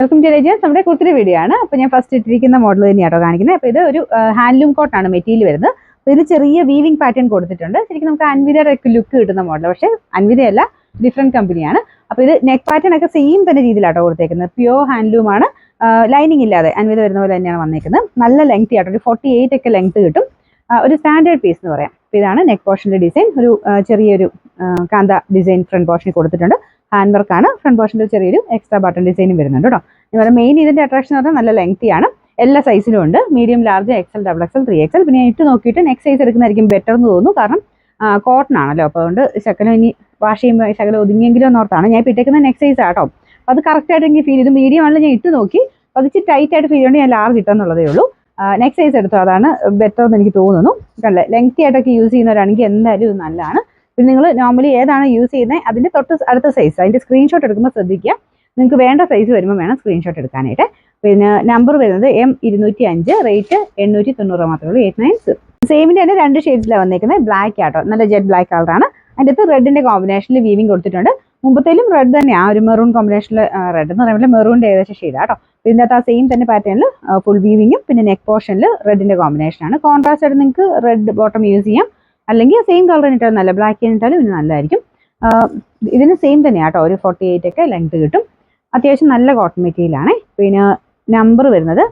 Welcome to രജൻസ്. നമ്മുടെ കുർത്തിയുടെ video ആണ്. അപ്പോൾ ഞാൻ ഫസ്റ്റ് ഇട്ടിരിക്കുന്ന മോഡൽ തന്നെയാട്ടോ കാണിക്കുന്നത്. അപ്പോൾ ഇത് ഒരു ഹാൻഡ്ലൂം കോട്ടാണ് മെറ്റീരിയൽ വരുന്നത്. അപ്പോൾ ഇതിൽ ചെറിയ വീവിംഗ് പാറ്റേൺ കൊടുത്തിട്ടുണ്ട്. ശരിക്കും നമുക്ക് അൻവിതയുടെ ഒക്കെ ലുക്ക് കിട്ടുന്ന മോഡൽ, പക്ഷേ അൻവിതയല്ല, ഡിഫറെൻറ്റ് കമ്പനിയാണ്. അപ്പോൾ ഇത് നെക്ക് പാറ്റേൺ ഒക്കെ സെയിം തന്നെ രീതിയിലാട്ടോ കൊടുത്തേക്കുന്നത്. പ്യുവർ ഹാൻഡ്ലൂം ആണ്, ലൈനിങ് ഇല്ലാതെ അൻവിത വരുന്ന പോലെ തന്നെയാണ് വന്നേക്കുന്നത്. നല്ല ലെങ്ത് ആട്ടോ, ഒരു 48 ഒക്കെ ലെങ്ത് കിട്ടും. ഒരു സ്റ്റാൻഡേർഡ് പീസ് എന്ന് പറയാം. അപ്പോൾ ഇതാണ് നെക്ക് പോർഷൻ്റെ ഡിസൈൻ. ഒരു ചെറിയൊരു കാന്ത ഡിസൈൻ ഫ്രണ്ട് പോർഷനിൽ കൊടുത്തിട്ടുണ്ട്. ഹാൻഡ് വർക്കാണ്. ഫ്രണ്ട് പോർഷനിൽ ചെറിയൊരു എക്സ്ട്രാ ബട്ടൺ ഡിസൈനും വരുന്നുണ്ട് കേട്ടോ. ഇതുപോലെ മെയിൻ ഇതിൻ്റെ അട്രാക്ഷൻ എന്ന് പറഞ്ഞാൽ നല്ല ലെങ്തിയാണ്. എല്ലാ സൈസിലും ഉണ്ട്. Medium, large, XL, XXL, 3XL. പിന്നെ ഇട്ട് നോക്കിയിട്ട് നെക്സ്റ്റ് സൈസ് എടുക്കുന്നതായിരിക്കും ബെറ്റർ എന്ന് തോന്നുന്നു. കാരണം കോട്ടൺ ആണല്ലോ. അപ്പോൾ അതുകൊണ്ട് ശകലം ഇനി വാഷ് ചെയ്യുമ്പോൾ ശകലം ഒതുങ്ങിയെങ്കിലും എന്നോർത്താണ് ഞാൻ ഇട്ടേക്കുന്ന നെക്സ്റ്റ് സൈസ് ആട്ടോ. അപ്പോൾ അത് കറക്റ്റായിട്ട് എനിക്ക് ഫീൽ ചെയ്തു. മീഡിയം ആണല്ലോ ഞാൻ ഇട്ട് നോക്കി. അപ്പോൾ അത് ഇച്ചിരി ടൈറ്റ് ആയിട്ട് ഫീൽ ചെയ്യുകൊണ്ട് ഞാൻ ലാർജ് ഇട്ടെന്നുള്ളതേ ഉള്ളൂ. നെക്സ്റ്റ് സൈസ് എടുത്തോ, അതാണ് ബെറ്റർ എന്ന് എനിക്ക് തോന്നുന്നു. കണ്ടല്ലേ, ലെങ്തി ആയിട്ടൊക്കെ യൂസ് ചെയ്യുന്നവരാണെങ്കിൽ എന്തായാലും ഇത് നല്ലതാണ്. പിന്നെ നിങ്ങൾ നോർമലി ഏതാണ് യൂസ് ചെയ്യുന്നത് അതിൻ്റെ തൊട്ട് അടുത്ത സൈസ്, അതിൻ്റെ സ്ക്രീൻഷോട്ട് എടുക്കുമ്പോൾ ശ്രദ്ധിക്കുക. നിങ്ങൾക്ക് വേണ്ട സൈസ് വരുമ്പോൾ വേണം സ്ക്രീൻഷോട്ട് എടുക്കാനായിട്ട്. പിന്നെ നമ്പർ വരുന്നത് M205, റേറ്റ് 890 മാത്രമേ ഉള്ളൂ, 890. സെയിമിൻ്റെ തന്നെ 2 ഷെയ്ഡ്സിലാണ് വന്നേക്കുന്നത്. ബ്ലാക്ക് ആട്ടോ, നല്ല ജെറ്റ് ബ്ലാക്ക് കളറാണ്. അതിൻ്റെ അടുത്ത് റെഡിൻ്റെ കോമ്പിനേഷനിൽ വീവിംഗ് കൊടുത്തിട്ടുണ്ട്. മുമ്പത്തേലും റെഡ് തന്നെയാണ്, ഒരു മെറൂൺ കോമ്പിനേഷനിൽ. റെഡ് എന്ന് പറയുമ്പോൾ മെറൂണിൻ്റെ ഏകദേശം ഷെയ്ഡാട്ടോ. ഇതിൻ്റെ അകത്ത് ആ സെയിം തന്നെ പാറ്റേണിൽ ഫുൾ വീവിങ്ങും പിന്നെ നെക്ക് പോർഷനിൽ റെഡിൻ്റെ കോമ്പിനേഷനാണ്. കോൺട്രാസ്റ്റ് ആയിട്ട് നിങ്ങൾക്ക് റെഡ് ബോട്ടം യൂസ് ചെയ്യാം, അല്ലെങ്കിൽ സെയിം കളർ ഇട്ടാലും നല്ല, ബ്ലാക്ക് ഇട്ടാലും ഇത് നല്ലതായിരിക്കും. ഇതിന് സെയിം തന്നെയാണ് കേട്ടോ, ഒരു 48 ഒക്കെ ലെങ്ത് കിട്ടും. അത്യാവശ്യം നല്ല കോട്ടൺ മെറ്റീരിയലാണ്. പിന്നെ നമ്പർ വരുന്നത്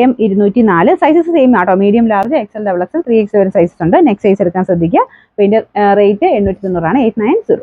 M204. സൈസസ് സെയിം ആട്ടോ, medium, large, XL, XXL, 3XL വരെ സൈസസ് ഉണ്ട്. നെക്സ്റ്റ് സൈസ് എടുക്കാൻ ശ്രദ്ധിക്കുക. അപ്പോൾ ഇതിൻ്റെ റേറ്റ് 890 ആണ്, 890.